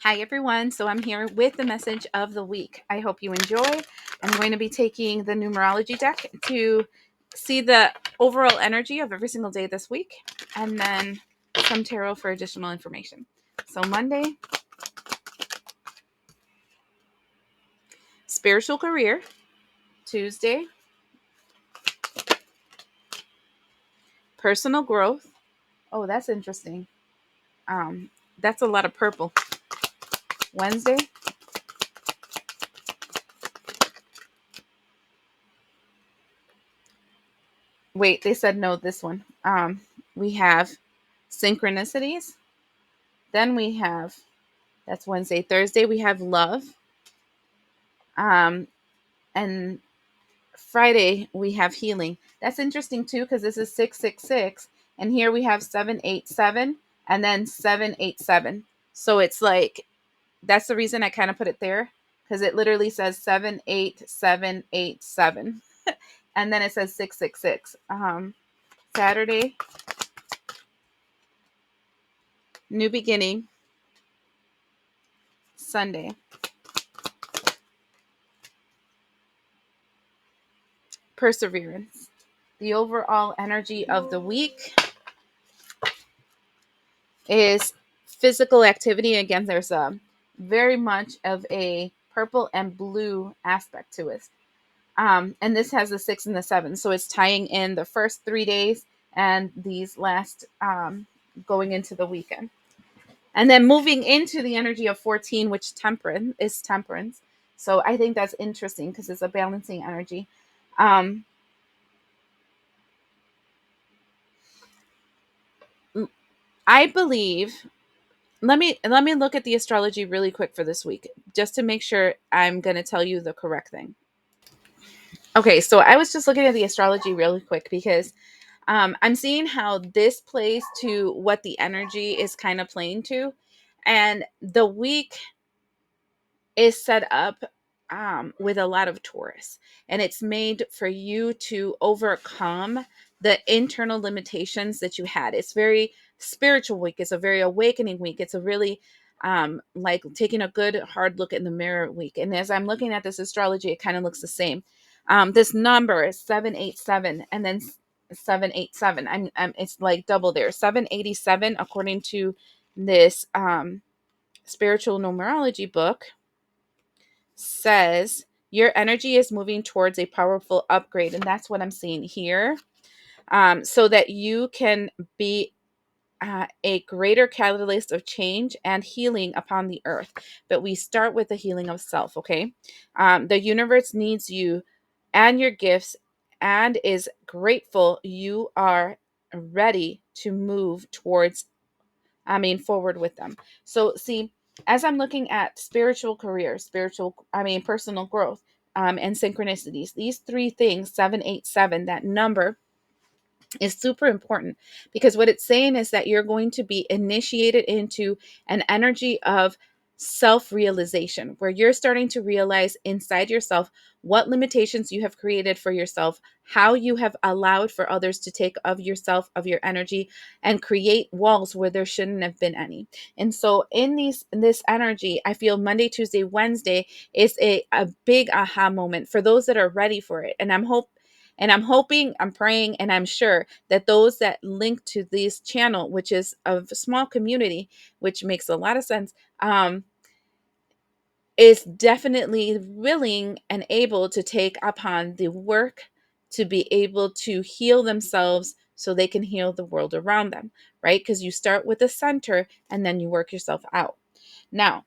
Hi everyone, so I'm here with the message of the week. I hope you enjoy. I'm going to be taking the numerology deck to see the overall energy of every single day this week, and then some tarot for additional information. So Monday, spiritual career. Tuesday, personal growth. Oh, that's interesting. That's a lot of purple. Wednesday, wait, they said no, this one. We have synchronicities. Then we have, that's Wednesday. Thursday, we have love. Um, and Friday, we have healing. That's interesting too, because this is 666. And here we have 787 and then 787. So it's like, that's the reason I kind of put it there, because it literally says 78787. And then it says 666. Saturday, new beginning. Sunday, perseverance. The overall energy of the week is physical activity. Again, there's a very much of a purple and blue aspect to it. And this has the 6 and the 7. So it's tying in the first 3 days and these last going into the weekend. And then moving into the energy of 14, which is temperance. So I think that's interesting because it's a balancing energy. Um, I believe, let me look at the astrology really quick for this week just to make sure I'm going to tell you the correct thing. Okay, so I was just looking at the astrology really quick because I'm seeing how this plays to what the energy is kind of playing to. And the week is set up with a lot of Taurus, and it's made for you to overcome the internal limitations that you had. It's very spiritual week. It's a very awakening week. It's a really like taking a good hard look in the mirror week. And as I'm looking at this astrology, it kind of looks the same. This number is 787, and then 787. It's like double there. 787, according to this spiritual numerology book, says your energy is moving towards a powerful upgrade. And that's what I'm seeing here. So that you can be a greater catalyst of change and healing upon the earth. But we start with the healing of self, okay? The universe needs you and your gifts and is grateful you are ready to move forward with them. So, see, as I'm looking at spiritual career, personal growth, and synchronicities, these three things, 787, that number is super important, because what it's saying is that you're going to be initiated into an energy of self-realization, where you're starting to realize inside yourself what limitations you have created for yourself, how you have allowed for others to take of yourself, of your energy, and create walls where there shouldn't have been any. And so in this energy, I feel Monday, Tuesday, Wednesday is a big aha moment for those that are ready for it. And I'm hoping, I'm praying, and I'm sure that those that link to this channel, which is a small community, which makes a lot of sense, is definitely willing and able to take upon the work to be able to heal themselves so they can heal the world around them, right? Because you start with the center and then you work yourself out. Now,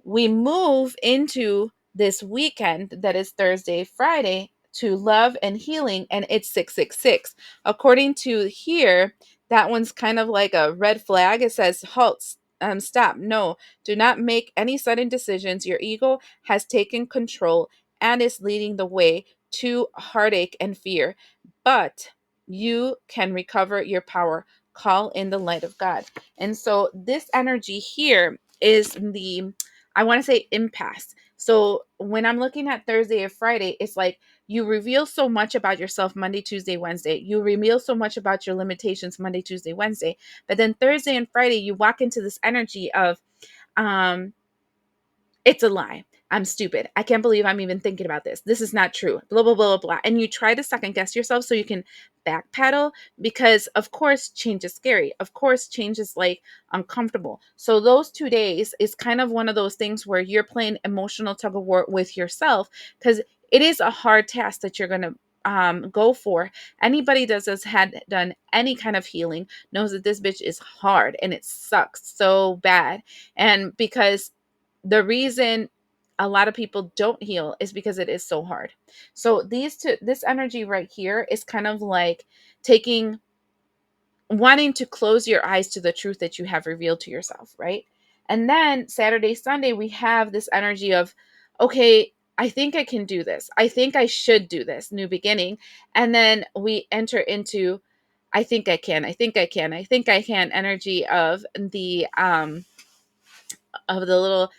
we move into this weekend that is Thursday, Friday, to love and healing, and it's 666. According to here, that one's kind of like a red flag. It says, halt, stop, no, do not make any sudden decisions. Your ego has taken control and is leading the way to heartache and fear, but you can recover your power. Call in the light of God. And so this energy here is I want to say impasse. So when I'm looking at Thursday or Friday, it's like you reveal so much about yourself Monday, Tuesday, Wednesday. You reveal so much about your limitations Monday, Tuesday, Wednesday. But then Thursday and Friday, you walk into this energy of It's a lie. I'm stupid. I can't believe I'm even thinking about this. This is not true. Blah, blah, blah, blah, blah. And you try to second guess yourself so you can backpedal because, of course, change is scary. Of course, change is like uncomfortable. So, those 2 days is kind of one of those things where you're playing emotional tug of war with yourself because it is a hard task that you're going to go for. Anybody that has had done any kind of healing knows that this bitch is hard and it sucks so bad. And because the reason a lot of people don't heal is because it is so hard. So this energy right here is kind of like taking wanting to close your eyes to the truth that you have revealed to yourself, right? And then Saturday, Sunday, we have this energy of, okay, I think I can do this. I think I should do this, new beginning. And then we enter into, I think I can, I think I can, I think I can energy of the little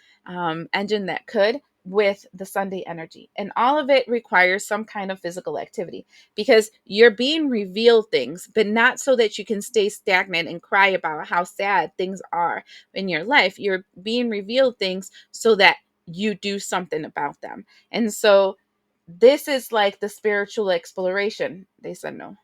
engine that could with the Sunday energy. And all of it requires some kind of physical activity because you're being revealed things, but not so that you can stay stagnant and cry about how sad things are in your life. You're being revealed things so that you do something about them. And so this is like the spiritual exploration. They said no.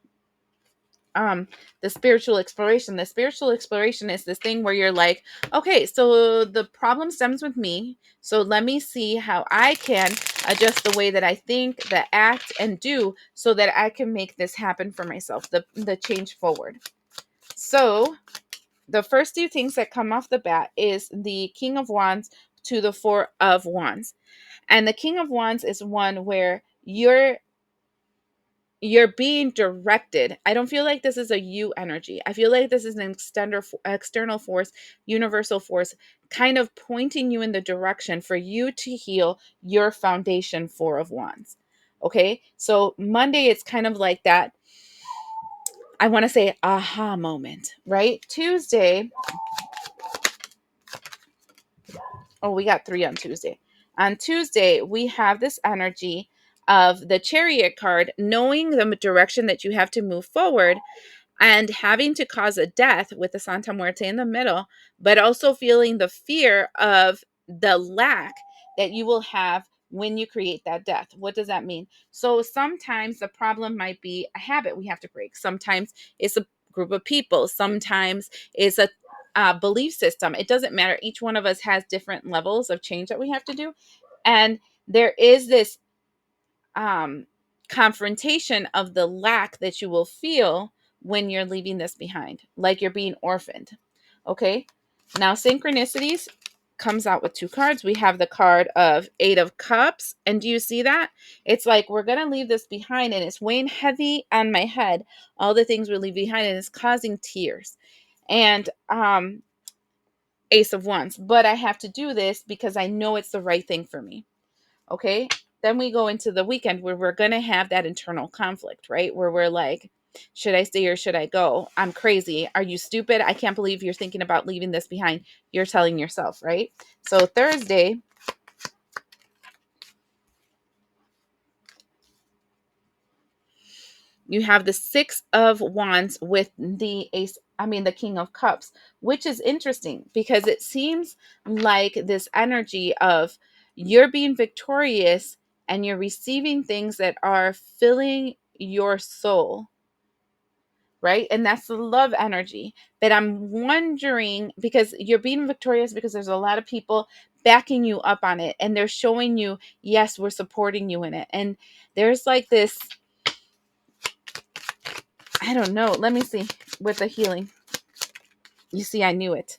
um the spiritual exploration is this thing where you're like, okay, so the problem stems with me, so let me see how I can adjust the way that I think, that act and do, so that I can make this happen for myself, the change forward. So the first two things that come off the bat is the King of Wands to the Four of Wands. And the King of Wands is one where you're being directed. I don't feel like this is a you energy. I feel like this is an external force, universal force, kind of pointing you in the direction for you to heal your foundation, Four of Wands. Okay, so Monday, it's kind of like that. I want to say aha moment, right? Tuesday, oh, we got three on Tuesday. On Tuesday, we have this energy of the Chariot card, knowing the direction that you have to move forward and having to cause a death with the Santa Muerte in the middle, but also feeling the fear of the lack that you will have when you create that death. What does that mean? So sometimes the problem might be a habit we have to break. Sometimes it's a group of people. Sometimes it's a belief system. It doesn't matter. Each one of us has different levels of change that we have to do. And there is this um, confrontation of the lack that you will feel when you're leaving this behind, like you're being orphaned. Okay. Now, synchronicities comes out with two cards. We have the card of Eight of Cups. And do you see that? It's like we're going to leave this behind and it's weighing heavy on my head, all the things we leave behind, and it's causing tears. And Ace of Wands. But I have to do this because I know it's the right thing for me. Okay. Then we go into the weekend where we're going to have that internal conflict, right? Where we're like, should I stay or should I go? I'm crazy. Are you stupid? I can't believe you're thinking about leaving this behind. You're telling yourself, right? So Thursday, you have the Six of Wands with the King of Cups, which is interesting because it seems like this energy of you're being victorious and you're receiving things that are filling your soul, right? And that's the love energy. But I'm wondering, because you're being victorious because there's a lot of people backing you up on it and they're showing you, yes, we're supporting you in it. And there's like this, I don't know. Let me see with the healing. You see, I knew it.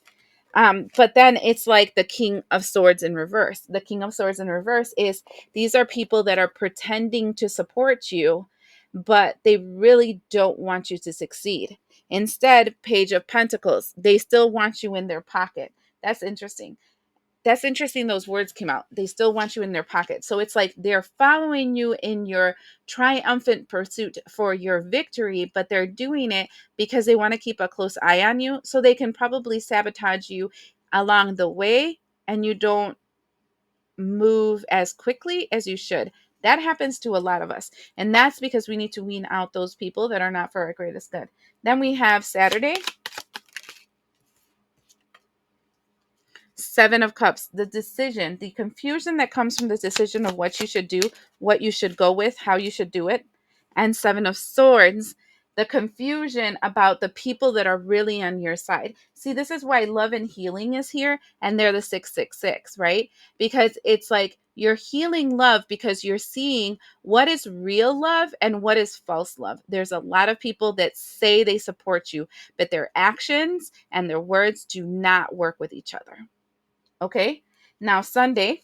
But then it's like the King of Swords in reverse. The King of Swords in reverse is these are people that are pretending to support you, but they really don't want you to succeed. Instead, Page of Pentacles, they still want you in their pocket. That's interesting. That's interesting. Those words came out. They still want you in their pocket. So it's like they're following you in your triumphant pursuit for your victory, but they're doing it because they want to keep a close eye on you so they can probably sabotage you along the way and you don't move as quickly as you should. That happens to a lot of us. And that's because we need to wean out those people that are not for our greatest good. Then we have Saturday. Seven of Cups, the decision, the confusion that comes from the decision of what you should do, what you should go with, how you should do it. And Seven of Swords, the confusion about the people that are really on your side. See, this is why love and healing is here, and they're the 666, right? Because it's like you're healing love because you're seeing what is real love and what is false love. There's a lot of people that say they support you, but their actions and their words do not work with each other. Okay? Now, Sunday.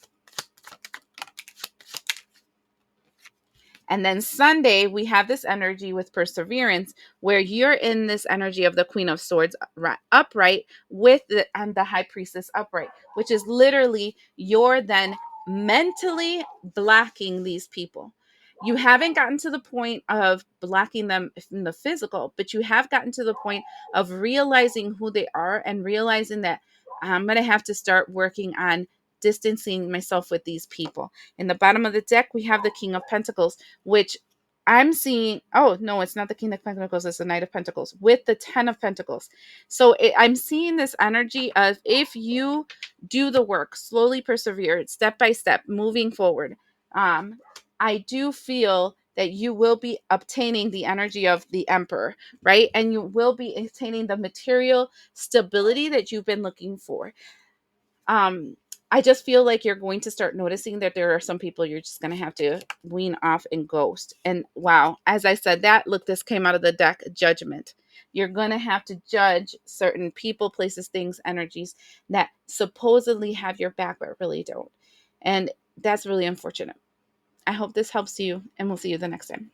And then Sunday, we have this energy with Perseverance, where you're in this energy of the Queen of Swords upright with the High Priestess upright, which is literally you're then mentally blocking these people. You haven't gotten to the point of blocking them in the physical, but you have gotten to the point of realizing who they are and realizing that I'm going to have to start working on distancing myself with these people. In the bottom of the deck, we have the King of Pentacles, which I'm seeing. Oh, no, it's not the King of Pentacles. It's the Knight of Pentacles with the 10 of Pentacles. So I'm seeing this energy of if you do the work, slowly persevere, step by step, moving forward. I do feel that you will be obtaining the energy of the Emperor, right? And you will be attaining the material stability that you've been looking for. I just feel like you're going to start noticing that there are some people you're just going to have to wean off and ghost. And wow, as I said that, look, this came out of the deck, Judgment. You're going to have to judge certain people, places, things, energies that supposedly have your back but really don't. And that's really unfortunate. I hope this helps you, and we'll see you the next time.